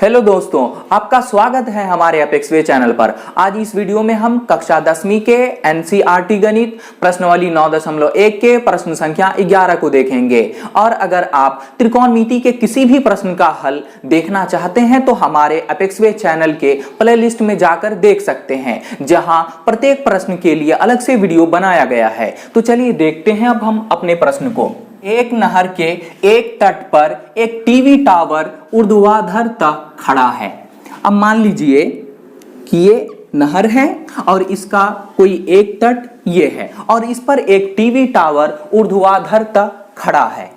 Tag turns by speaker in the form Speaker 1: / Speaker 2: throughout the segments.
Speaker 1: Hello दोस्तों, आपका स्वागत है हमारे अपेक्स वे चैनल पर। आज इस वीडियो में हम कक्षा 10वीं के एनसीईआरटी गणित प्रश्नावली 9.1 के प्रश्न संख्या 11 को देखेंगे। और अगर आप त्रिकोणमिति के किसी भी प्रश्न का हल देखना चाहते हैं तो हमारे अपेक्स वे चैनल के प्लेलिस्ट में जाकर देख सकते हैं, जहां प्रत्येक प्रश्न के लिए अलग से वीडियो बनाया गया है। तो चलिए देखते हैं अब हम अपने प्रश्न को। एक नहर के एक तट पर एक टीवी टावर ऊर्ध्वाधर तक खड़ा है। अब मान लीजिए कि ये नहर है और इसका कोई एक तट ये है और इस पर एक टीवी टावर ऊर्ध्वाधर तक खड़ा है।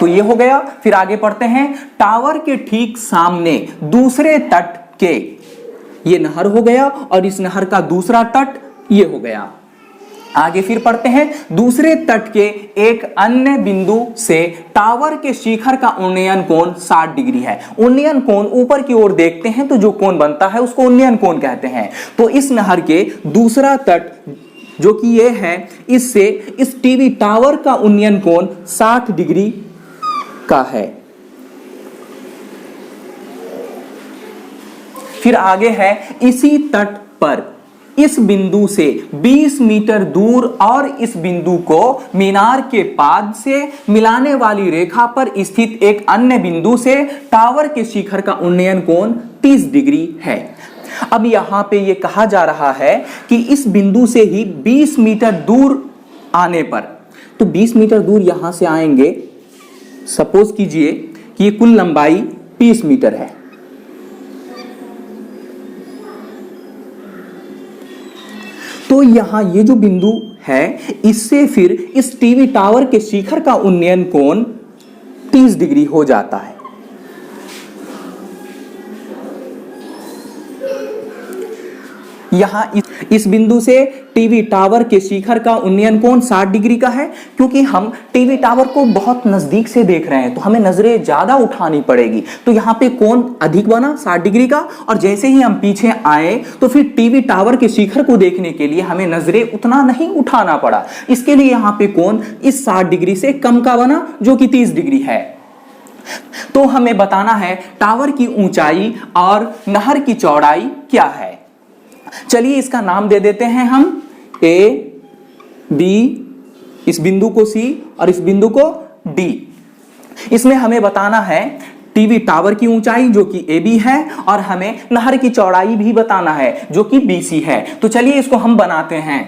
Speaker 1: तो ये हो गया। फिर आगे पढ़ते हैं। टावर के ठीक सामने दूसरे तट के, ये नहर हो गया और इस नहर का दूसरा तट ये हो गया। आगे फिर पढ़ते हैं। दूसरे तट के एक अन्य बिंदु से टावर के शिखर का उन्नयन कोण 60 डिग्री है। उन्नयन कोण ऊपर की ओर देखते हैं तो जो कोण बनता है उसको उन्नयन कोण कहते हैं। तो इस नहर के दूसरा तट जो कि ये है, इससे इस टीवी टावर का उन्नयन कोण 60 डिग्री का है। फिर आगे है, इसी तट पर इस बिंदु से 20 मीटर दूर और इस बिंदु को मीनार के पाद से मिलाने वाली रेखा पर स्थित एक अन्य बिंदु से टावर के शिखर का उन्नयन कोण 30 डिग्री है। अब यहां पे ये कहा जा रहा है कि इस बिंदु से ही 20 मीटर दूर आने पर, तो 20 मीटर दूर यहां से आएंगे, सपोज कीजिए कि ये कुल लंबाई 20 मीटर है। तो यहां ये जो बिंदु है, इससे फिर इस टीवी टावर के शिखर का उन्नयन कोण 30 डिग्री हो जाता है। यहां इस बिंदु से टीवी टावर के शिखर का उन्नयन कोण 60 डिग्री का है। क्योंकि हम टीवी टावर को बहुत नजदीक से देख रहे हैं तो हमें नजरें ज्यादा उठानी पड़ेगी, तो यहां पे कोण अधिक बना 60 डिग्री का। और जैसे ही हम पीछे आए तो फिर टीवी टावर के शिखर को देखने के लिए हमें नजरें उतना नहीं उठाना पड़ा। इसके लिए यहां पे कोण इस 60 डिग्री से कम का बना, जो कि 30 डिग्री है। तो हमें बताना है टावर की ऊंचाई और नहर की चौड़ाई क्या है। चलिए इसका नाम दे देते हैं हम ए, बी, इस बिंदु को सी और इस बिंदु को डी। इसमें हमें बताना है टीवी टावर की ऊंचाई जो कि ए बी है और हमें नहर की चौड़ाई भी बताना है जो कि बी सी है। तो चलिए इसको हम बनाते हैं।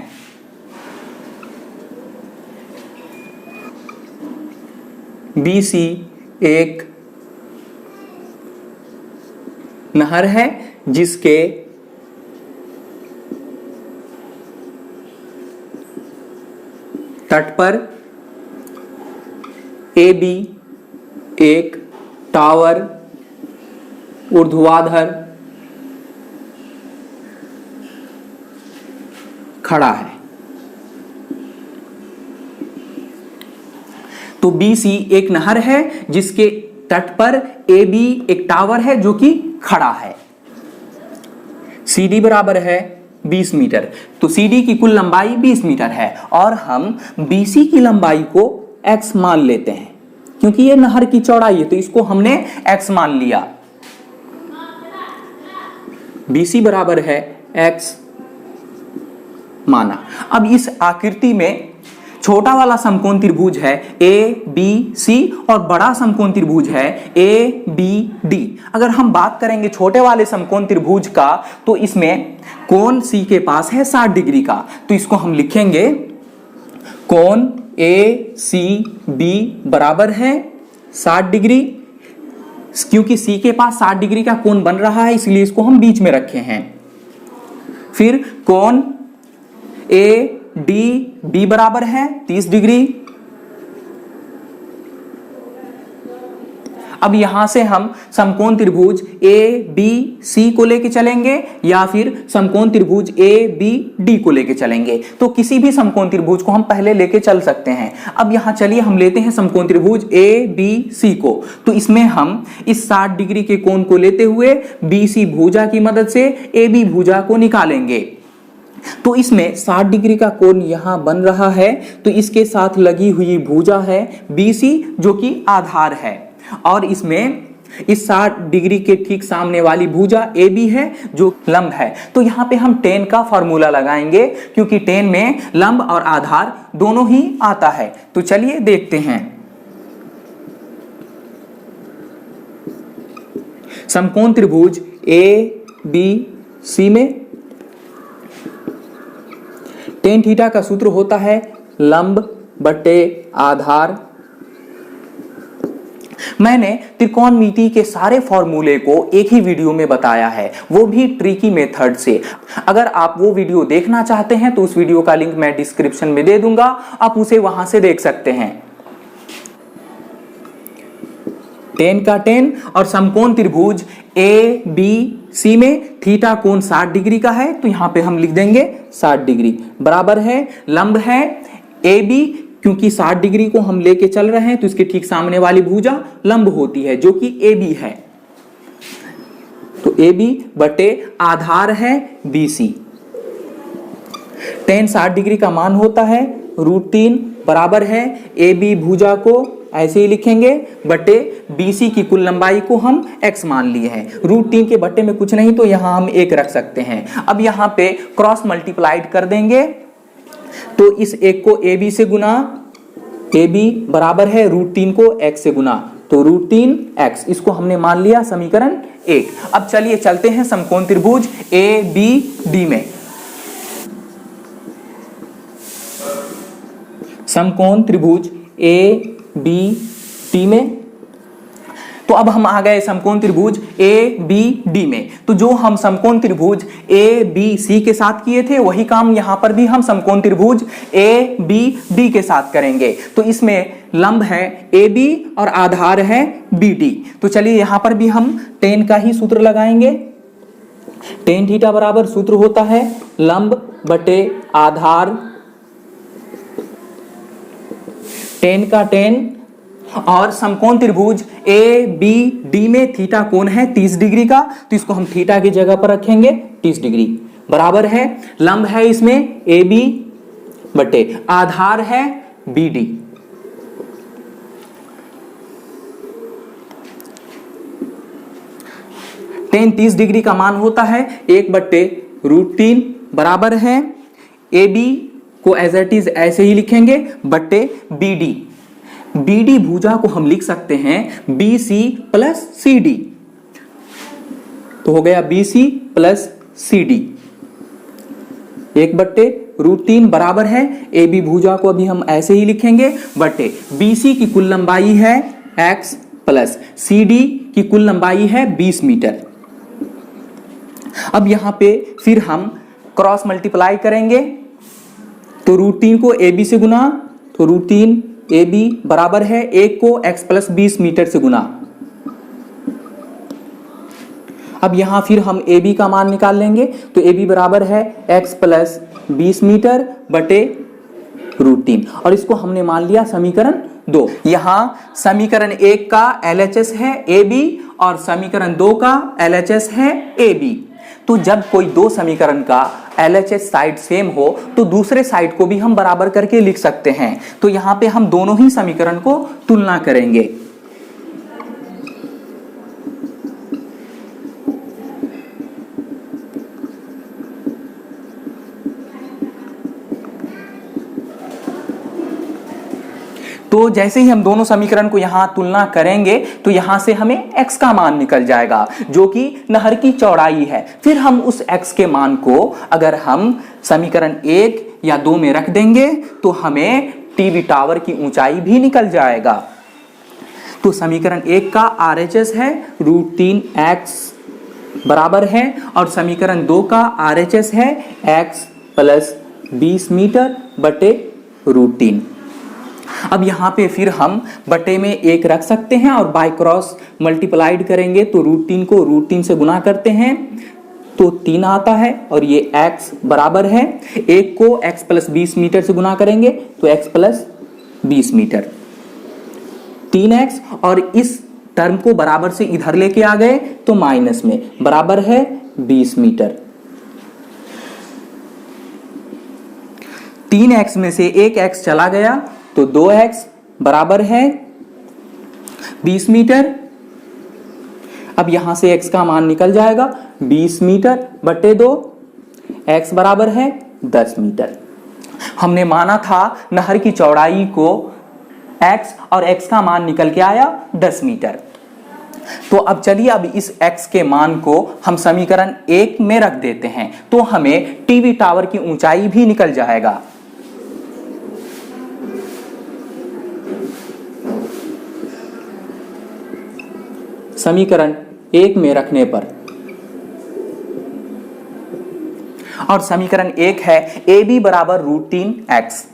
Speaker 1: बी सी एक नहर है जिसके तट पर ए बी एक टावर ऊर्ध्वाधर खड़ा है। तो बी सी एक नहर है जिसके तट पर ए बी एक टावर है जो कि खड़ा है। सी डी बराबर है 20 मीटर। तो CD की कुल लंबाई 20 मीटर है और हम BC की लंबाई को x मान लेते हैं क्योंकि ये नहर की चौड़ाई है, तो इसको हमने x मान लिया। BC बराबर है x माना। अब इस आकृति में छोटा वाला समकोण त्रिभुज है ABC और बड़ा समकोण त्रिभुज है ABD। अगर हम बात करेंगे छोटे वाले समकोण त्रिभुज का तो इसमें कोण C के पास है 60 डिग्री का। तो इसको हम लिखेंगे कोण ACB बराबर है 60 डिग्री। क्योंकि C के पास 60 डिग्री का कोण बन रहा है इसलिए इसको हम बीच में रखे हैं। फिर कोण ADB बराबर है 30 डिग्री। अब यहां से हम समकोण त्रिभुज ABC को लेके चलेंगे या फिर समकोण त्रिभुज ABD को लेके चलेंगे। तो किसी भी समकोण त्रिभुज को हम पहले लेके चल सकते हैं। अब यहां चलिए हम लेते हैं समकोण त्रिभुज ABC को। तो इसमें हम इस 60 डिग्री के कोण को लेते हुए BC भुजा की मदद से AB भुजा को निकालेंगे। तो इसमें 60 डिग्री का कोण यहां बन रहा है, तो इसके साथ लगी हुई भुजा है BC जो कि आधार है, और इसमें इस 60 डिग्री के ठीक सामने वाली भुजा AB है जो लंब है। तो यहां पे हम tan का फॉर्मूला लगाएंगे क्योंकि tan में लंब और आधार दोनों ही आता है। तो चलिए देखते हैं। समकोण त्रिभुज ABC में tan थीटा का सूत्र होता है लंब बटे आधार। मैंने त्रिकोणमिति के सारे फॉर्मूले को एक ही वीडियो में बताया है, वो भी ट्रिकी मेथड से। अगर आप वो वीडियो देखना चाहते हैं तो उस वीडियो का लिंक मैं डिस्क्रिप्शन में दे दूंगा, आप उसे वहां से देख सकते हैं। tan का tan और समकोण त्रिभुज ABC में थीटा कोण 60 डिग्री का है, तो यहां पे हम लिख देंगे 60 डिग्री बराबर है लंब है AB, क्योंकि 60 डिग्री को हम लेके चल रहे हैं तो इसके ठीक सामने वाली भुजा लंब होती है जो कि AB है, तो AB बटे आधार है BC। tan 60 डिग्री का मान होता है √3 बराबर है AB भुजा को ऐसे ही लिखेंगे बटे BC की कुल लंबाई को हम x मान लिए हैं। √3 के बट्टे में कुछ नहीं तो यहां हम 1 रख सकते हैं। अब यहां पे क्रॉस मल्टीप्लाइड कर देंगे तो इस एक को AB से गुना, AB बराबर है √3 को x से गुना, तो √3x, इसको हमने मान लिया समीकरण 1। अब चलिए चलते हैं समकोण त्रिभुज ABD में। समकोण त्रिभुज ABD में, तो अब हम आ गए समकोण त्रिभुज ABD में। तो जो हम समकोण त्रिभुज ABC के साथ किए थे वही काम यहां पर भी हम समकोण त्रिभुज ABD के साथ करेंगे। तो इसमें लंब है AB और आधार है BD। तो चलिए यहां पर भी हम tan का ही सूत्र लगाएंगे। tan थीटा बराबर सूत्र होता है लंब बटे आधार, tan का tan, और समकोण त्रिभुज ABD में थीटा कोण है 30 डिग्री का, तो इसको हम थीटा की जगह पर रखेंगे 30 डिग्री बराबर है लंब है इसमें AB बटे आधार है BD। tan 30 डिग्री का मान होता है 1 बट्टे √3 बराबर है AB को एज इट इज ऐसे ही लिखेंगे बट्टे BD भुजा को हम लिख सकते हैं BC प्लस CD, तो हो गया BC प्लस CD 1 बट्टे √3 बराबर है AB भुजा को अभी हम ऐसे ही लिखेंगे बट्टे BC की कुल लंबाई है x प्लस CD की कुल लंबाई है 20 मीटर। अब यहां पे फिर हम क्रॉस मल्टीप्लाई करेंगे, तो √3 को AB से गुना, तो √3 AB बराबर है 1 को x प्लस 20 मीटर से गुना। अब यहां फिर हम AB का मान निकाल लेंगे, तो AB बराबर है x प्लस 20 मीटर बटे √3, और इसको हमने मान लिया समीकरण 2। यहां समीकरण 1 का LHS है AB और समीकरण 2 का LHS है AB। तो जब कोई दो समीकरण का LHS साइड सेम हो तो दूसरे साइड को भी हम बराबर करके लिख सकते हैं। तो यहां पे हम दोनों ही समीकरण को तुलना करेंगे। तो जैसे ही हम दोनों समीकरण को यहां तुलना करेंगे तो यहां से हमें x का मान निकल जाएगा जो कि नहर की चौड़ाई है। फिर हम उस x के मान को अगर हम समीकरण 1 या 2 में रख देंगे तो हमें टीवी टावर की ऊंचाई भी निकल जाएगा। तो समीकरण 1 का RHS है √3x बराबर है, और समीकरण 2 का RHS है x प्लस 20 मीटर बटे √3। अब यहां पे फिर हम बटे में 1 रख सकते हैं और बाय क्रॉस मल्टीप्लाइड करेंगे, तो √3 को √3 से गुना करते हैं तो 3 आता है, और ये x बराबर है 1 को x प्लस 20 मीटर से गुना करेंगे तो x प्लस 20 मीटर 3x, और इस टर्म को बराबर से इधर लेके आ गए तो माइनस में बराबर है 20 मीटर। 3x में से एक x चला गया तो 2x बराबर है 20 मीटर। अब यहां से x का मान निकल जाएगा 20 मीटर बटे 2, x बराबर है 10 मीटर। हमने माना था नहर की चौड़ाई को x और x का मान निकल के आया 10 मीटर। तो अब चलिए अब इस x के मान को हम समीकरण 1 में रख देते हैं तो हमें टीवी टावर की ऊंचाई भी निकल जाएगा। समीकरण 1 में रखने पर, और समीकरण 1 है AB बराबर √3x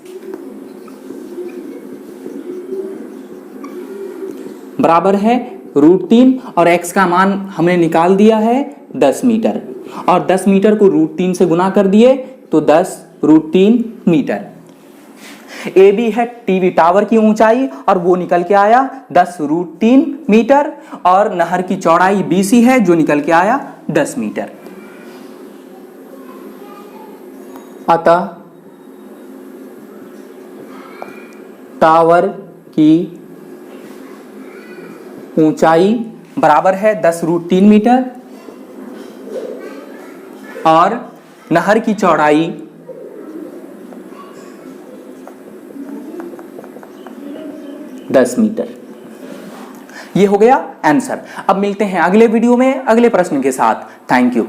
Speaker 1: बराबर है √3 और x का मान हमने निकाल दिया है 10 मीटर, और 10 मीटर को √3 से गुना कर दिए तो 10 √3 मीटर। AB है टीवी टावर की ऊंचाई और वो निकल के आया 10 √3 मीटर, और नहर की चौड़ाई BC है जो निकल के आया 10 मीटर। अतः टावर की ऊंचाई बराबर है 10 √3 मीटर और नहर की चौड़ाई 10 मीटर। ये हो गया आंसर। अब मिलते हैं अगले वीडियो में अगले प्रश्न के साथ। Thank you.